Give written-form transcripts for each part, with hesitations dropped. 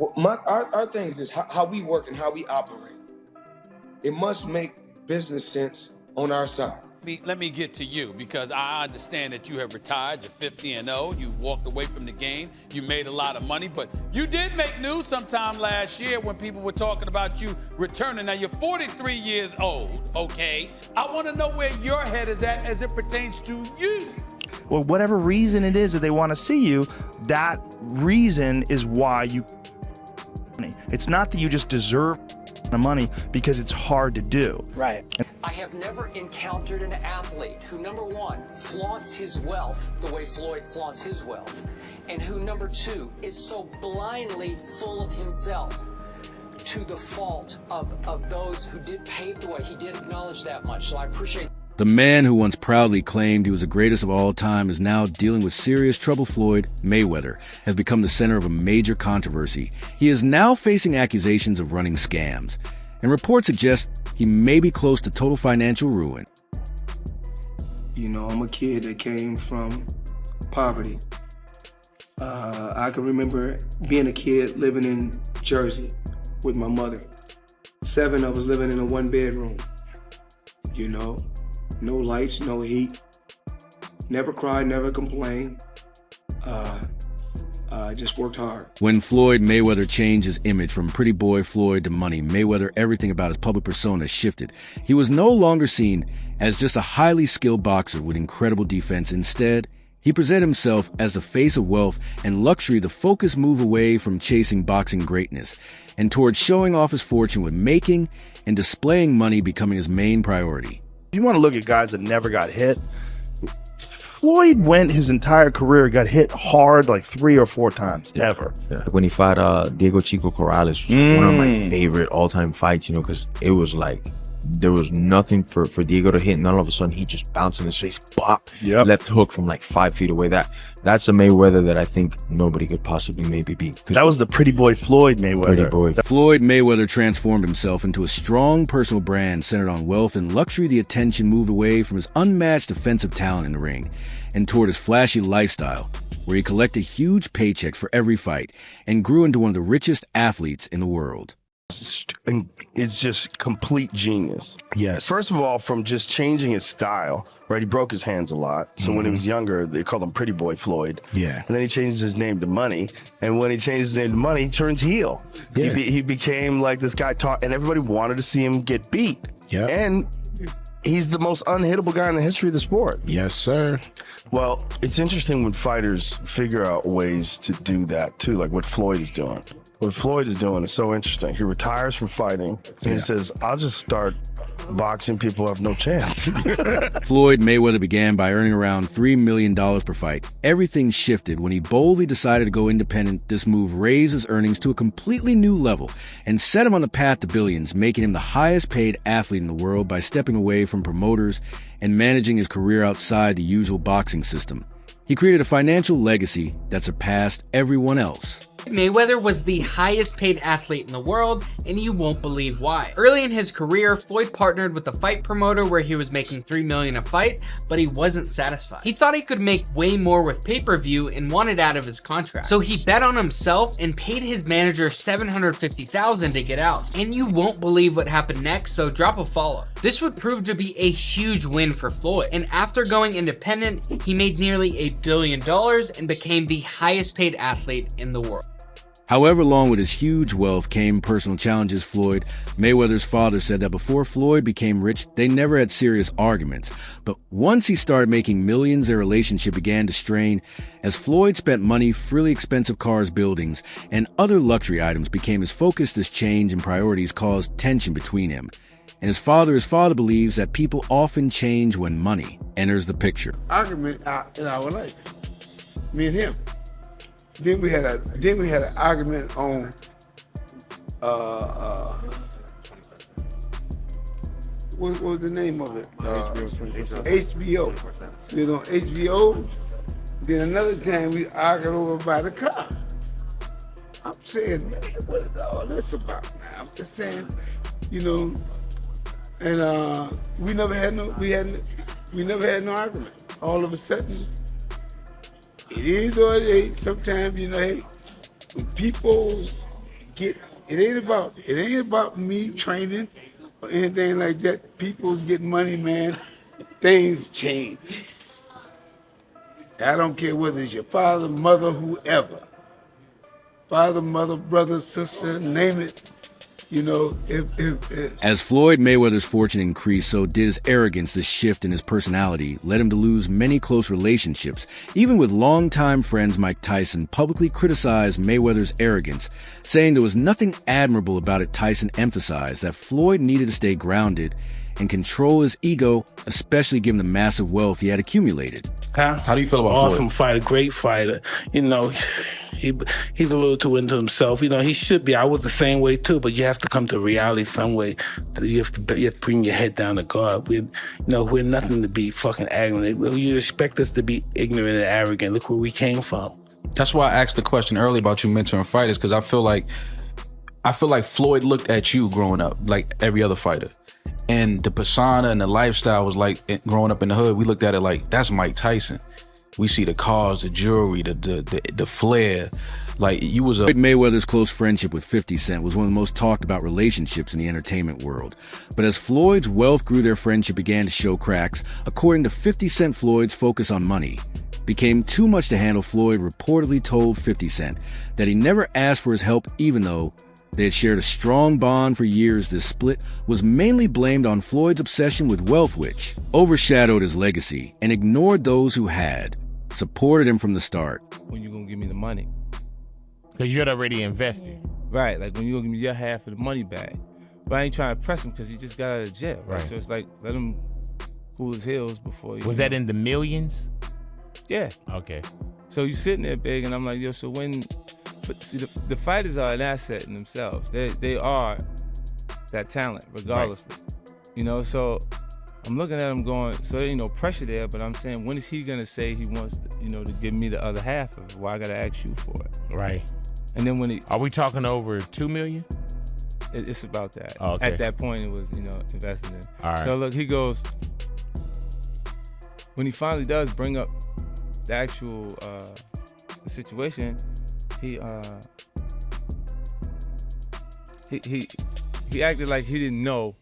Well, our thing is how we work and how we operate. It must make business sense on our side. Let me get to you, because I understand that you have retired. You're 50-0. You walked away from the game. You made a lot of money, but you did make news sometime last year when people were talking about you returning. Now, you're 43 years old, okay? I want to know where your head is at as it pertains to you. Well, whatever reason it is that they want to see you, that reason is why you. It's not that you just deserve the money, because it's hard to do. Right. I have never encountered an athlete who, number one, flaunts his wealth the way Floyd flaunts his wealth, and who, number two, is so blindly full of himself to the fault of those who did pave the way. He did acknowledge that much, so I appreciate. The man who once proudly claimed he was the greatest of all time is now dealing with serious trouble. Floyd Mayweather has become the center of a major controversy. He is now facing accusations of running scams, and reports suggest he may be close to total financial ruin. You know, I'm a kid that came from poverty. I can remember being a kid living in Jersey with my mother. 7 of us living in a 1-bedroom, you know. No lights, no heat. Never cried, never complained. Just worked hard. When Floyd Mayweather changed his image from pretty boy Floyd to money, Mayweather, everything about his public persona shifted. He was no longer seen as just a highly skilled boxer with incredible defense. Instead, he presented himself as the face of wealth and luxury, the focused move away from chasing boxing greatness and towards showing off his fortune, with making and displaying money becoming his main priority. You want to look at guys that never got hit. Floyd went his entire career, got hit hard like 3 or 4 times, ever. Yeah. When he fought Diego Chico Corrales, which was one of my favorite all-time fights, you know, because it was like there was nothing for Diego to hit, and then all of a sudden he just bounced in his face, bop, left hook from like 5 feet away. That's a Mayweather that I think nobody could possibly maybe beat. That was the pretty boy Floyd Mayweather. Pretty boy. Floyd Mayweather transformed himself into a strong personal brand centered on wealth and luxury. The attention moved away from his unmatched offensive talent in the ring and toward his flashy lifestyle, where he collected huge paychecks for every fight and grew into one of the richest athletes in the world. It's just complete genius. Yes. First of all, from just changing his style, right? He broke his hands a lot. So when he was younger, they called him Pretty Boy Floyd. Yeah. And then he changed his name to Money. And when he changed his name to Money, he turns heel. Yeah. He became like this guy and everybody wanted to see him get beat. Yeah. And he's the most unhittable guy in the history of the sport. Yes, sir. Well, it's interesting when fighters figure out ways to do that too, like what Floyd is doing. What Floyd is doing is so interesting. He retires from fighting and he says, I'll just start boxing people who have no chance. Floyd Mayweather began by earning around $3 million per fight. Everything shifted when he boldly decided to go independent. This move raised his earnings to a completely new level and set him on the path to billions, making him the highest paid athlete in the world by stepping away from promoters and managing his career outside the usual boxing system. He created a financial legacy that surpassed everyone else. Mayweather was the highest paid athlete in the world, and you won't believe why. Early in his career, Floyd partnered with a fight promoter where he was making $3 million a fight, but he wasn't satisfied. He thought he could make way more with pay-per-view and wanted out of his contract. So he bet on himself and paid his manager $750,000 to get out. And you won't believe what happened next, so drop a follow. This would prove to be a huge win for Floyd, and after going independent, he made nearly $1 billion and became the highest paid athlete in the world. However, along with his huge wealth came personal challenges. Floyd Mayweather's father said that before Floyd became rich, they never had serious arguments. But once he started making millions, their relationship began to strain. As Floyd spent money, frilly expensive cars, buildings, and other luxury items became his focus. This change in priorities caused tension between him and his father. His father believes that people often change when money enters the picture. Argument in our life, me and him. Then we had an argument on what was the name of it? HBO. We was on HBO. Then another time we argued over by the car. I'm saying, man, what is all this about now? I'm just saying, you know, and we never had no argument. All of a sudden, it is or it ain't. Sometimes, you know, hey, when people It ain't about me training or anything like that. People get money, man. Things change. I don't care whether it's your father, mother, whoever. Father, mother, brother, sister, name it. You know, if As Floyd Mayweather's fortune increased, so did his arrogance. This shift in his personality led him to lose many close relationships. Even with longtime friends Mike Tyson publicly criticized Mayweather's arrogance, saying there was nothing admirable about it. Tyson emphasized that Floyd needed to stay grounded and control his ego, especially given the massive wealth he had accumulated. How do you feel about Awesome Floyd? fighter, great fighter. You know, he's a little too into himself. You know, he should be. I was the same way too, but you have to come to reality some way. You have to bring your head down to God. We're nothing to be fucking arrogant. You expect us to be ignorant and arrogant. Look where we came from. That's why I asked the question earlier about you mentoring fighters, because I feel like Floyd looked at you growing up like every other fighter. And the persona and the lifestyle was like, growing up in the hood, we looked at it like, that's Mike Tyson. We see the cars, the jewelry, the flair. Like, you was Floyd Mayweather's close friendship with 50 Cent was one of the most talked about relationships in the entertainment world. But as Floyd's wealth grew, their friendship began to show cracks. According to 50 Cent, Floyd's focus on money became too much to handle. Floyd reportedly told 50 Cent that he never asked for his help, even though they had shared a strong bond for years. This split was mainly blamed on Floyd's obsession with wealth, which overshadowed his legacy and ignored those who had supported him from the start. When you gonna give me the money? Because you'd already invested. Right, like when you gonna give me your half of the money back. But I ain't trying to press him because he just got out of jail, right? So it's like, let him cool his heels before you. Was that in the millions? Yeah. Okay. So you sitting there big, and I'm like, yo, so when... But see, the fighters are an asset in themselves. They are that talent, regardless. Right. You know, so I'm looking at him going, so there ain't no pressure there, but I'm saying, when is he gonna say he wants to, to give me the other half of it? Why I gotta ask you for it? Right. And then when he... Are we talking over $2 million? It's about that. Oh, okay. At that point, it was, invested in. All right. So look, he goes, when he finally does bring up the actual situation, he acted like he didn't know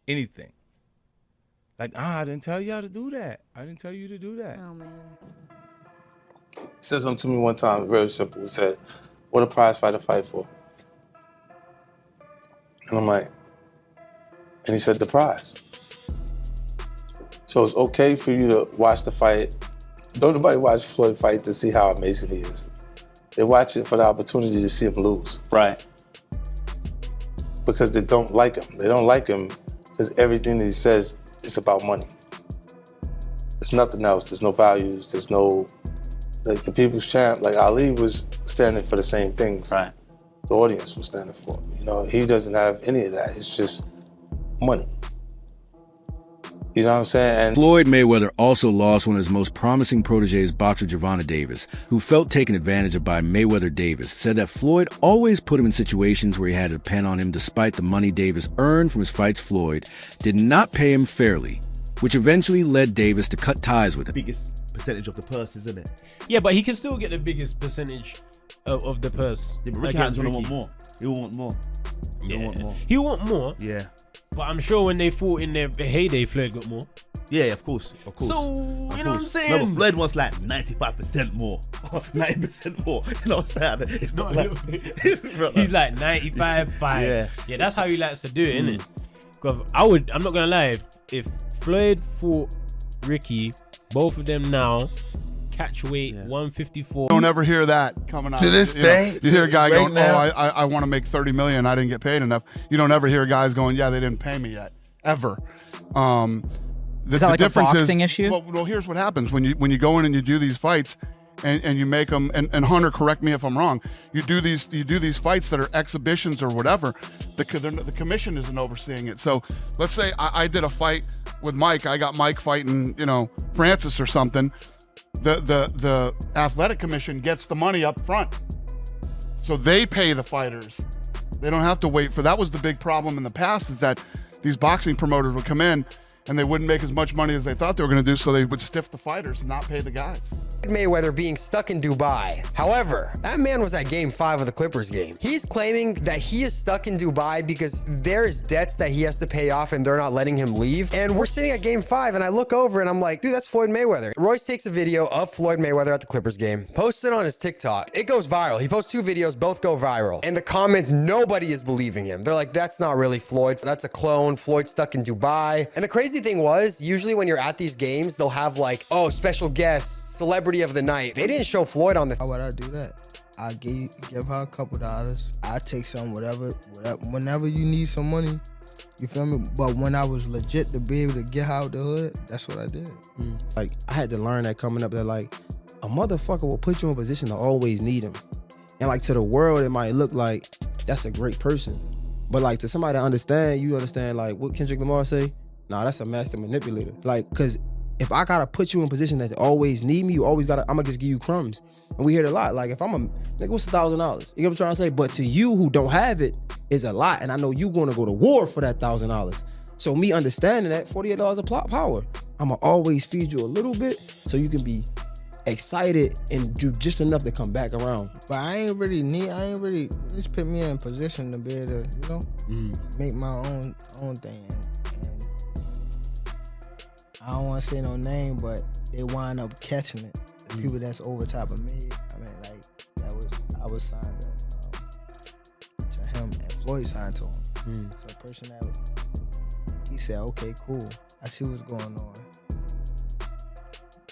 anything. Like, I didn't tell y'all to do that. I didn't tell you to do that. Oh, man. He said something to me one time, very simple. He said, what a prize fighter fight for? And I'm like, and he said, the prize. So it's okay for you to watch the fight. Don't nobody watch Floyd fight to see how amazing he is. They watch it for the opportunity to see him lose. Right. Because they don't like him. They don't like him because everything that he says is about money. There's nothing else. There's no values. There's no, like the people's champ, like Ali was standing for the same things. Right. The audience was standing for. He doesn't have any of that. It's just money. You know what I'm saying? And Floyd Mayweather also lost one of his most promising proteges, boxer Gervonta Davis, who felt taken advantage of by Mayweather. Davis said that Floyd always put him in situations where he had to depend on him, despite the money Davis earned from his fights. Floyd did not pay him fairly, which eventually led Davis to cut ties with him. Biggest percentage of the purse, isn't it? Yeah, but he can still get the biggest percentage of the purse. Yeah, but Ricky Hatton's gonna want more. He'll want more. He'll want more. He'll want more. Yeah. But I'm sure when they fought in their heyday, Floyd got more. Yeah, of course. So, you know what I'm saying? No, but Floyd wants like 95% more. 90% more. You know what I'm saying? It's not like... He's like 95-5. Yeah, that's how he likes to do it, isn't it? Because I'm not going to lie, if Floyd fought Ricky, both of them now, catch weight 154. Don't ever hear that coming out. To this day, you hear a guy right going, now, I want to make $30 million. I didn't get paid enough. You don't ever hear guys going, yeah, they didn't pay me yet, ever. Is that like a boxing issue? Well, here's what happens when you go in and you do these fights, and you make them. And Hunter, correct me if I'm wrong. You do these fights that are exhibitions or whatever. The commission isn't overseeing it. So let's say I did a fight with Mike. I got Mike fighting, Francis or something. The athletic commission gets the money up front. So they pay the fighters. They don't have to wait for that. Was the big problem in the past, is that these boxing promoters would come in and they wouldn't make as much money as they thought they were going to do, so they would stiff the fighters and not pay the guys. Mayweather being stuck in Dubai. However, that man was at Game 5 of the Clippers game. He's claiming that he is stuck in Dubai because there is debts that he has to pay off and they're not letting him leave. And we're sitting at Game 5 and I look over and I'm like, dude, that's Floyd Mayweather. Royce takes a video of Floyd Mayweather at the Clippers game, posts it on his TikTok. It goes viral. He posts 2 videos, both go viral. And the comments, nobody is believing him. They're like, that's not really Floyd. That's a clone. Floyd's stuck in Dubai. And the crazy thing was, usually when you're at these games, they'll have like, oh, special guests, celebrity of the night. They didn't show Floyd on the. How would I do that? I give her a couple dollars. I take some, whatever. Whenever you need some money, you feel me? But when I was legit to be able to get her out the hood, that's what I did. Like, I had to learn that coming up that, like, a motherfucker will put you in a position to always need him. And, like, to the world, it might look like that's a great person. But, like, to somebody to understand, you understand, like, what Kendrick Lamar say? Nah, that's a master manipulator. Like, because if I gotta put you in a position that always need me, you always gotta, I'm gonna just give you crumbs. And we hear it a lot. Like, if I'm a, nigga, what's $1,000? You know what I'm trying to say? But to you who don't have it, is a lot. And I know you gonna go to war for that $1,000. So me understanding that, $48 of plot power, I'ma always feed you a little bit so you can be excited and do just enough to come back around. But I ain't really, just put me in a position to be able to, you know, make my own thing. And I don't want to say no name, but they wind up catching it. The people that's over top of me, I mean, like, I was signed to him, and Floyd signed to him. So the person that, he said, okay, cool, I see what's going on.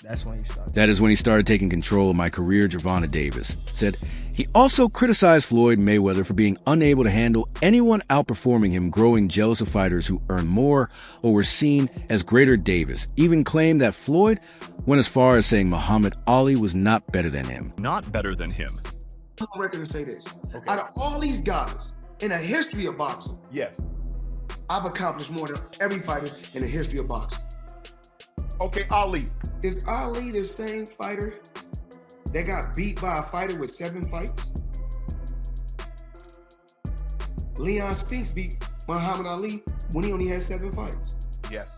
That's when he started. That is when he started taking control of my career, Gervonta Davis said. He also criticized Floyd Mayweather for being unable to handle anyone outperforming him, growing jealous of fighters who earned more or were seen as greater. Davis even claimed that Floyd went as far as saying Muhammad Ali was not better than him. Not better than him. I'm on record to say this. Okay. Out of all these guys in the history of boxing, yes, I've accomplished more than every fighter in the history of boxing. Okay, Ali. Is Ali the same fighter that got beat by a fighter with 7 fights? Leon Spinks beat Muhammad Ali when he only had 7 fights. Yes.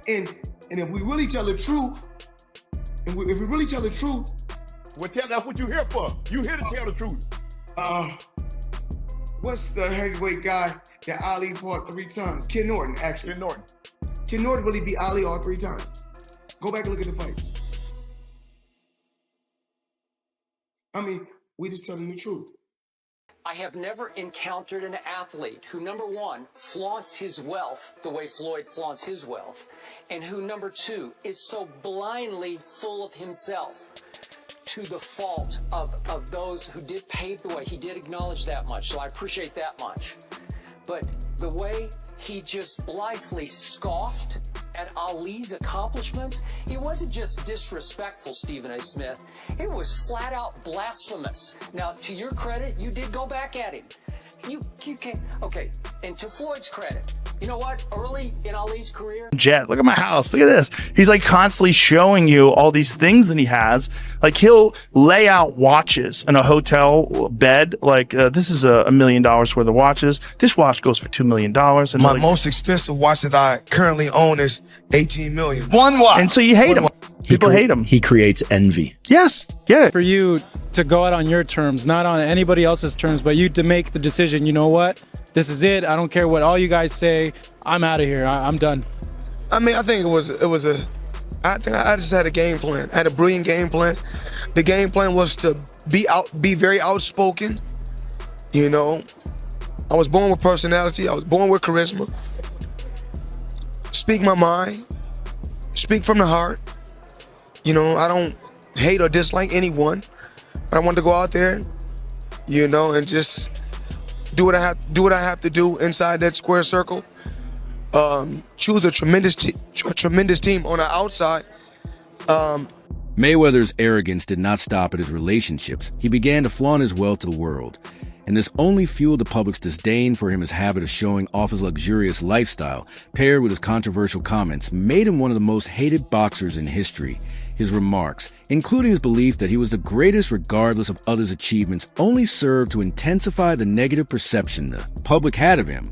And if we really tell the truth, if we really tell the truth, well, that's what you're here for. You here to tell the truth. What's the heavyweight guy that Ali fought 3 times? Ken Norton, actually. Ken Norton. Ken Norton really beat Ali all 3 times. Go back and look at the fights. I mean, we just telling the truth. I have never encountered an athlete who, number one, flaunts his wealth the way Floyd flaunts his wealth, and who, number two, is so blindly full of himself to the fault of those who did pave the way. He did acknowledge that much, so I appreciate that much. But the way he just blithely scoffed at Ali's accomplishments, it wasn't just disrespectful, Stephen A. Smith. It was flat out blasphemous. Now, to your credit, you did go back at him. You can't, okay, and to Floyd's credit, you know what, early in Ali's career. Jet, look at my house, look at this. He's like constantly showing you all these things that he has. Like he'll lay out watches in a hotel bed. Like this is $1 million worth of watches. This watch goes for $2 million. And my like, most expensive watch that I currently own is $18 million. One watch. And so you hate him. People hate him. He creates envy. Yes. Yeah. For you to go out on your terms, not on anybody else's terms, but you to make the decision, you know what? This is it. I don't care what all you guys say. I'm out of here. I'm done. I mean, I think I just had a game plan. I had a brilliant game plan. The game plan was to be very outspoken. You know, I was born with personality. I was born with charisma. Speak my mind. Speak from the heart. You know, I don't hate or dislike anyone. I want to go out there, you know, and just do what I have to do inside that square circle. Choose a tremendous team on the outside. Mayweather's arrogance did not stop at his relationships. He began to flaunt his wealth to the world. And this only fueled the public's disdain for him. His habit of showing off his luxurious lifestyle, paired with his controversial comments, made him one of the most hated boxers in history. His remarks, including his belief that he was the greatest regardless of others' achievements, only served to intensify the negative perception the public had of him.